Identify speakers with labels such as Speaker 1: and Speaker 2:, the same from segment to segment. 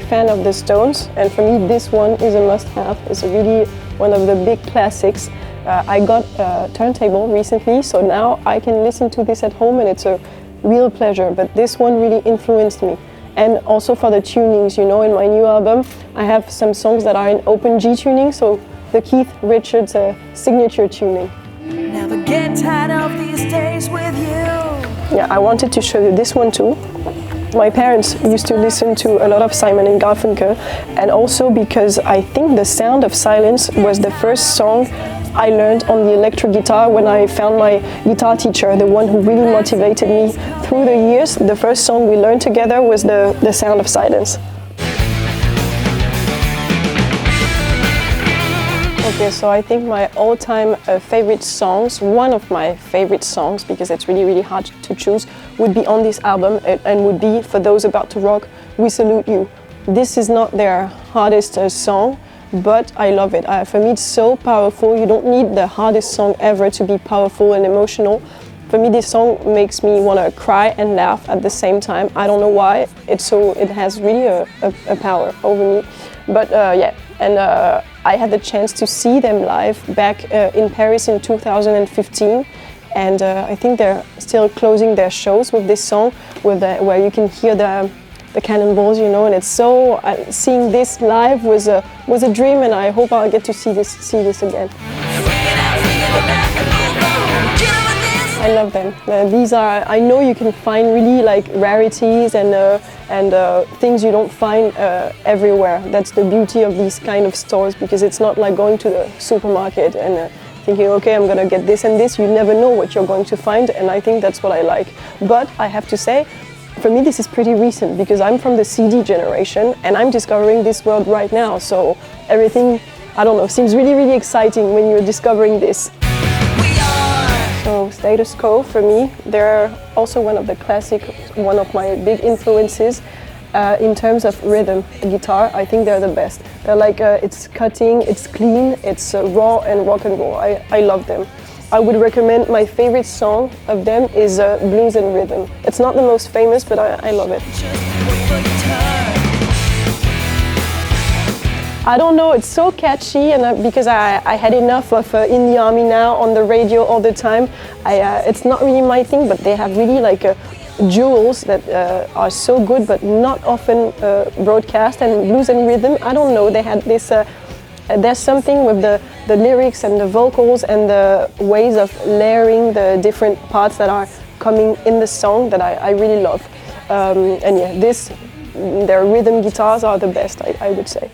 Speaker 1: fan of the Stones, and for me this one is a must-have. It's really one of the big classics. I got a turntable recently, so now I can listen to this at home and it's a real pleasure, but this one really influenced me. And also for the tunings, you know, in my new album I have some songs that are in open G tuning, so the Keith Richards signature tuning.
Speaker 2: Never get tired of these days with you.
Speaker 1: Yeah, I wanted to show you this one too. My parents used to listen to a lot of Simon and Garfunkel, and also because I think The Sound of Silence was the first song I learned on the electric guitar when I found my guitar teacher, the one who really motivated me through the years. The first song we learned together was The Sound of Silence. Okay, so I think my all-time favorite songs, one of my favorite songs, because it's really, really hard to choose, would be on this album and would be For Those About to Rock, We Salute You. This is not their hardest song, but I love it. For me, it's so powerful. You don't need the hardest song ever to be powerful and emotional. For me, this song makes me want to cry and laugh at the same time. I don't know why. It has really a power over me. But yeah, and I had the chance to see them live back in Paris in 2015. And I think they're still closing their shows with this song, where you can hear the cannonballs, you know, and it's so seeing this live was a dream, and I hope I'll get to see this again. I love them. These are, I know you can find really like rarities and things you don't find everywhere. That's the beauty of these kind of stores, because it's not like going to the supermarket and thinking, okay, I'm gonna get this and this. You never know what you're going to find, and I think that's what I like. But I have to say, for me, this is pretty recent, because I'm from the CD generation and I'm discovering this world right now. So everything, I don't know, seems really, really exciting when you're discovering this. So Status Quo, for me, they're also one of the classic, one of my big influences in terms of rhythm guitar. I think they're the best. They're like, it's cutting, it's clean, it's raw and rock and roll. I love them. I would recommend, my favorite song of them is Blues and Rhythm. It's not the most famous, but I love it. I don't know, it's so catchy, and because I had enough of In the Army Now on the radio all the time, it's not really my thing, but they have really like jewels that are so good but not often broadcast. And Blues and Rhythm, I don't know, they had this, there's something with the lyrics and the vocals and the ways of layering the different parts that are coming in the song that I really love. And yeah, their rhythm guitars are the best, I would say.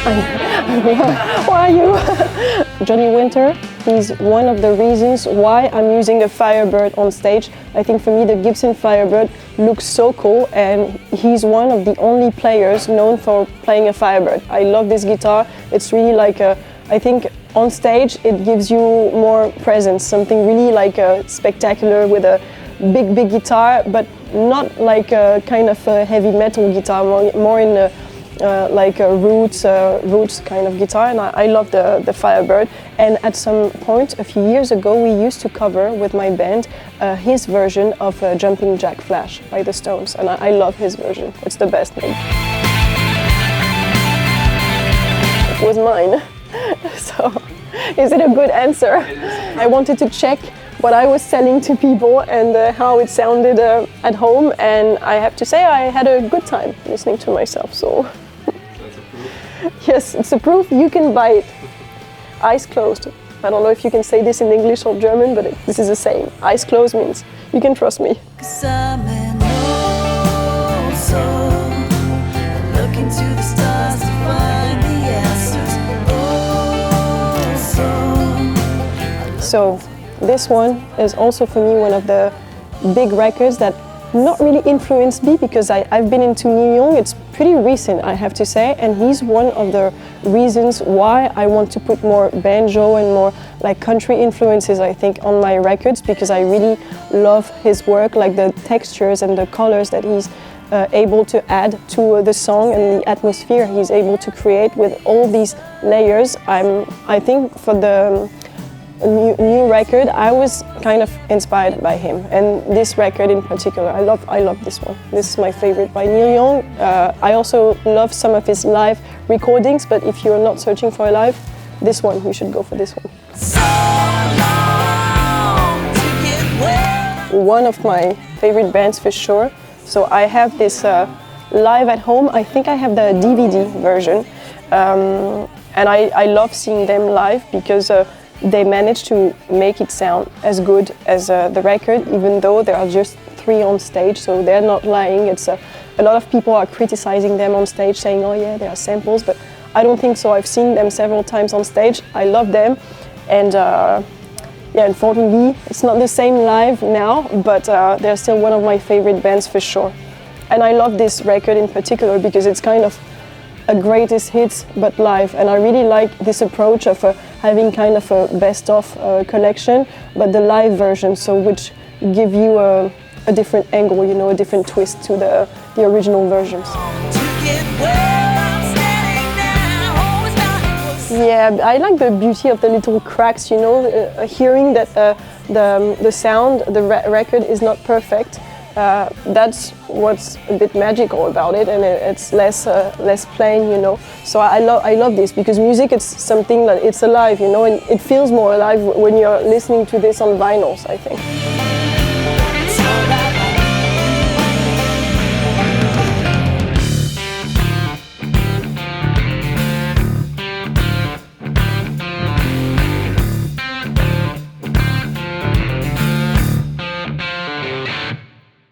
Speaker 1: Why are you? Johnny Winter, he's one of the reasons why I'm using a Firebird on stage. I think for me the Gibson Firebird looks so cool, and he's one of the only players known for playing a Firebird. I love this guitar. It's really like I think on stage it gives you more presence, something really like spectacular with a big guitar, but not like a kind of a heavy metal guitar, more in a like a roots kind of guitar, and I love the Firebird. And at some point a few years ago we used to cover with my band his version of Jumping Jack Flash by the Stones, and I love his version. It's the best name. It was mine. So is it a good answer? I wanted to check what I was selling to people and how it sounded at home, and I have to say I had a good time listening to myself. So
Speaker 3: that's a proof?
Speaker 1: Yes, it's a proof. You can buy it. Eyes closed. I don't know if you can say this in English or German, but this is the same. Eyes closed means you can trust me. So this one is also for me one of the big records that not really influenced me, because I've been into Neil Young. It's pretty recent, I have to say, and he's one of the reasons why I want to put more banjo and more like country influences, I think, on my records, because I really love his work, like the textures and the colors that he's able to add to the song and the atmosphere he's able to create with all these layers. I think for new record, I was kind of inspired by him, and this record in particular, I love this one. This is my favorite by Neil Young. I also love some of his live recordings, but if you're not searching for a live, this one, you should go for this one.
Speaker 2: So long to get well.
Speaker 1: One of my favorite bands for sure. So I have this live at home. I think I have the DVD version, and I love seeing them live because they managed to make it sound as good as the record, even though there are just 3 on stage, so they're not lying. It's a lot of people are criticizing them on stage, saying, oh yeah, there are samples, but I don't think so. I've seen them several times on stage. I love them, and yeah, unfortunately, it's not the same live now, but they're still one of my favorite bands for sure. And I love this record in particular because it's kind of a greatest hits, but live. And I really like this approach of having kind of a best-of collection, but the live version, so which give you a different angle, you know, a different twist to the original versions. Yeah, I like the beauty of the little cracks, you know, hearing that the sound, the record is not perfect. That's what's a bit magical about it, and it's less plain, you know. So I love this because music, it's something that it's alive, you know, and it feels more alive when you're listening to this on vinyls, I think.